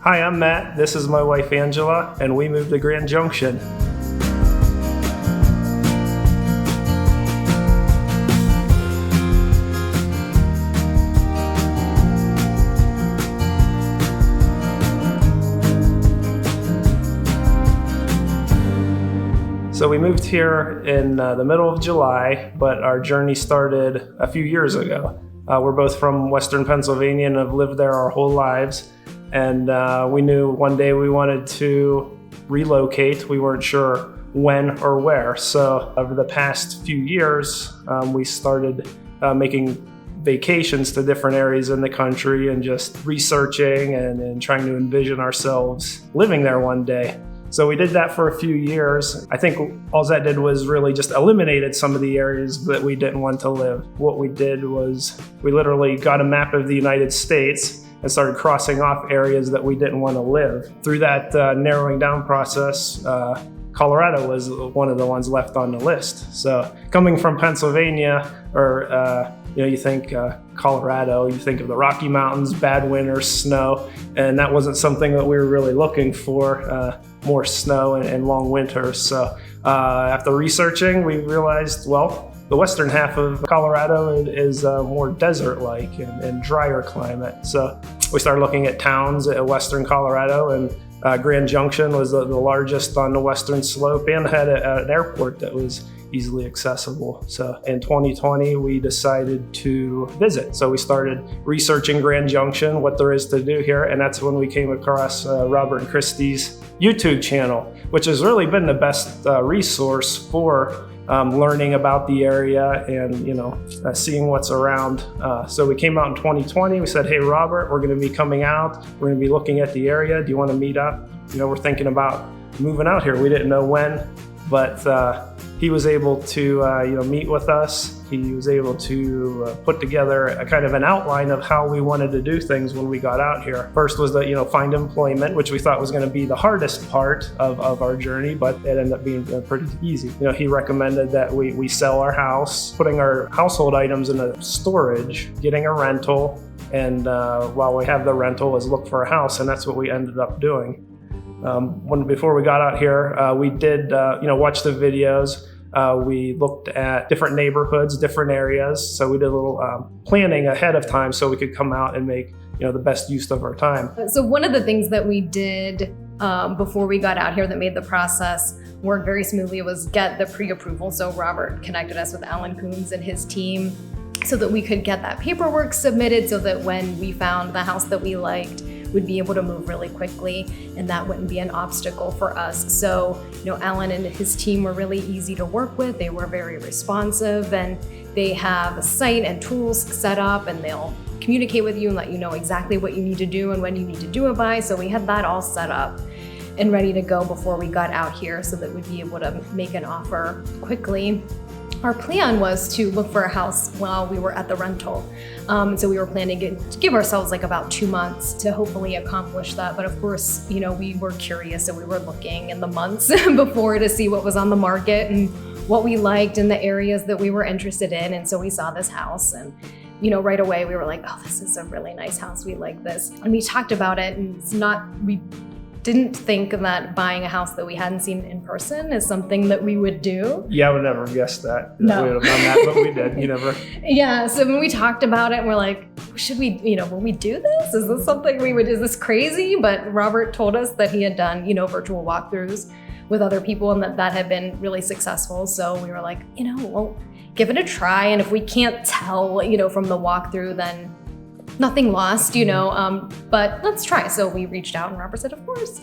Hi, I'm Matt. This is my wife Angela, and we moved to Grand Junction. So we moved here in the middle of July, but our journey started a few years ago. We're both from Western Pennsylvania and have lived there our whole lives. And we knew one day we wanted to relocate. We weren't sure when or where. So over the past few years, we started making vacations to different areas in the country and just researching and trying to envision ourselves living there one day. So we did that for a few years. I think all that did was really just eliminated some of the areas that we didn't want to live. What we did was we literally got a map of the United States and started crossing off areas that we didn't want to live. Through that narrowing down process, Colorado was one of the ones left on the list. So coming from Pennsylvania, or you think Colorado, you think of the Rocky Mountains, bad winters, snow, and that wasn't something that we were really looking for, more snow and long winters. So after researching, we realized, well, the western half of Colorado is more desert-like and drier climate. So we started looking at towns at western Colorado, and Grand Junction was the largest on the western slope and had an airport that was easily accessible. So in 2020, we decided to visit. So we started researching Grand Junction, what there is to do here, and that's when we came across Robert and Christie's YouTube channel, which has really been the best resource for learning about the area and seeing what's around. So we came out in 2020. We said, hey, Robert, we're going to be coming out. We're going to be looking at the area. Do you want to meet up? We're thinking about moving out here. We didn't know when, but he was able to meet with us. He was able to put together a kind of an outline of how we wanted to do things when we got out here. First was to find employment, which we thought was going to be the hardest part of our journey, but it ended up being pretty easy. He recommended that we sell our house, putting our household items in a storage, getting a rental, and while we have the rental, is look for a house, and that's what we ended up doing. Before we got out here, we did watch the videos. We looked at different neighborhoods, different areas. So we did a little planning ahead of time so we could come out and make the best use of our time. So one of the things that we did before we got out here that made the process work very smoothly was get the pre-approval. So Robert connected us with Alan Coons and his team so that we could get that paperwork submitted so that when we found the house that we liked, we'd be able to move really quickly and that wouldn't be an obstacle for us. So, Alan and his team were really easy to work with. They were very responsive, and they have a site and tools set up, and they'll communicate with you and let you know exactly what you need to do and when you need to do it by. So we had that all set up and ready to go before we got out here so that we'd be able to make an offer quickly. Our plan was to look for a house while we were at the rental. So we were planning to give ourselves like about 2 months to hopefully accomplish that. But of course, we were curious, so we were looking in the months before to see what was on the market and what we liked in the areas that we were interested in. And so we saw this house, and right away we were like, oh, this is a really nice house. We like this. And we talked about it, and we didn't think that buying a house that we hadn't seen in person is something that we would do. Yeah, I would never have guessed that. No. We would have done that, but we did. You never. Yeah, so when we talked about it, we're like, should we, will we do this? Is this something we would, is this crazy? But Robert told us that he had done, virtual walkthroughs with other people and that had been really successful. So we were like, we'll give it a try. And if we can't tell, from the walkthrough, then nothing lost, but let's try. So we reached out and Robert said, of course.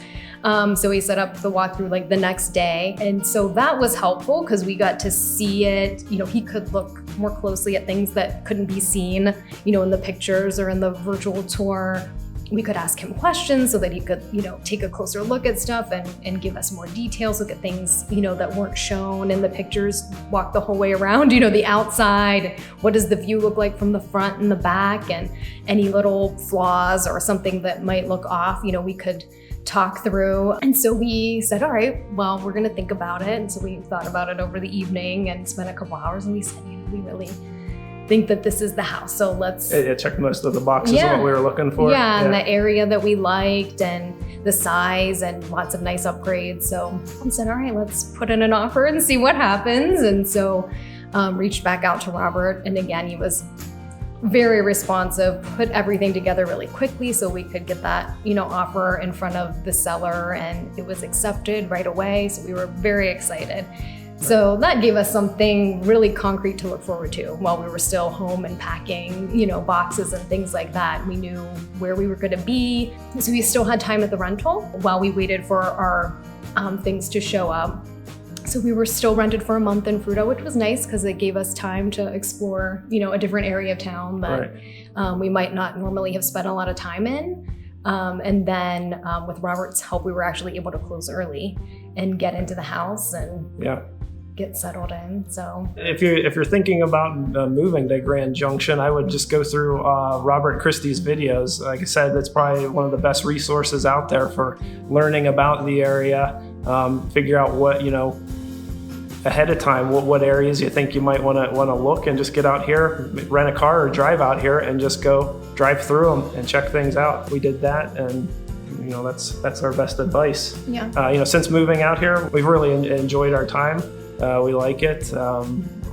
So we set up the walkthrough like the next day. And so that was helpful because we got to see it. He could look more closely at things that couldn't be seen, in the pictures or in the virtual tour. We could ask him questions so that he could, take a closer look at stuff and give us more details, look at things, that weren't shown in the pictures, walk the whole way around, the outside, what does the view look like from the front and the back, and any little flaws or something that might look off, we could talk through. And so we said, all right, well, we're going to think about it. And so we thought about it over the evening and spent a couple hours, and we said, we really think that this is the house. So let's... It checked most of the boxes of what we were looking for. Yeah, and the area that we liked and the size and lots of nice upgrades. So I said, all right, let's put in an offer and see what happens. And so reached back out to Robert. And again, he was very responsive, put everything together really quickly so we could get that, offer in front of the seller, and it was accepted right away. So we were very excited. So that gave us something really concrete to look forward to while we were still home and packing, boxes and things like that. We knew where we were going to be. So we still had time at the rental while we waited for our things to show up. So we were still rented for a month in Fruita, which was nice because it gave us time to explore, a different area of town that we might not normally have spent a lot of time in. And then with Robert's help, we were actually able to close early and get into the house and get settled in. So if you're thinking about moving to Grand Junction, I would just go through Robert Christie's videos. Like I said, that's probably one of the best resources out there for learning about the area. Figure out what, ahead of time, what areas you think you might want to look, and just get out here, rent a car or drive out here and just go drive through them and check things out. We did that, and that's our best advice. Since moving out here, we've really enjoyed our time. We like it.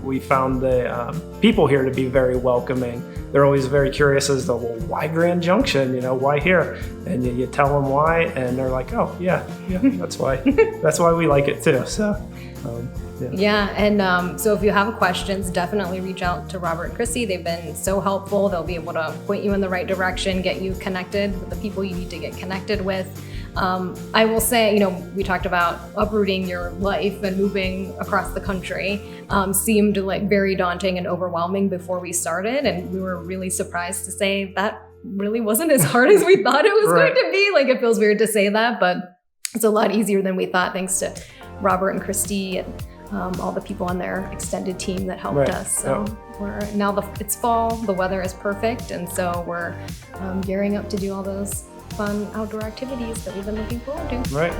We found the people here to be very welcoming. They're always very curious as to, well, why Grand Junction? Why here? And you tell them why, and they're like, oh, yeah, that's why. That's why we like it too. So, so if you have questions, definitely reach out to Robert and Christie. They've been so helpful. They'll be able to point you in the right direction, get you connected with the people you need to get connected with. I will say, we talked about uprooting your life and moving across the country. Seemed like very daunting and overwhelming before we started, and we were really surprised to say that really wasn't as hard as we thought it was going to be. Like, it feels weird to say that, but it's a lot easier than we thought, thanks to Robert and Christie and all the people on their extended team that helped us. So it's fall, the weather is perfect, and so we're gearing up to do all those fun outdoor activities that we've been looking forward to. Right.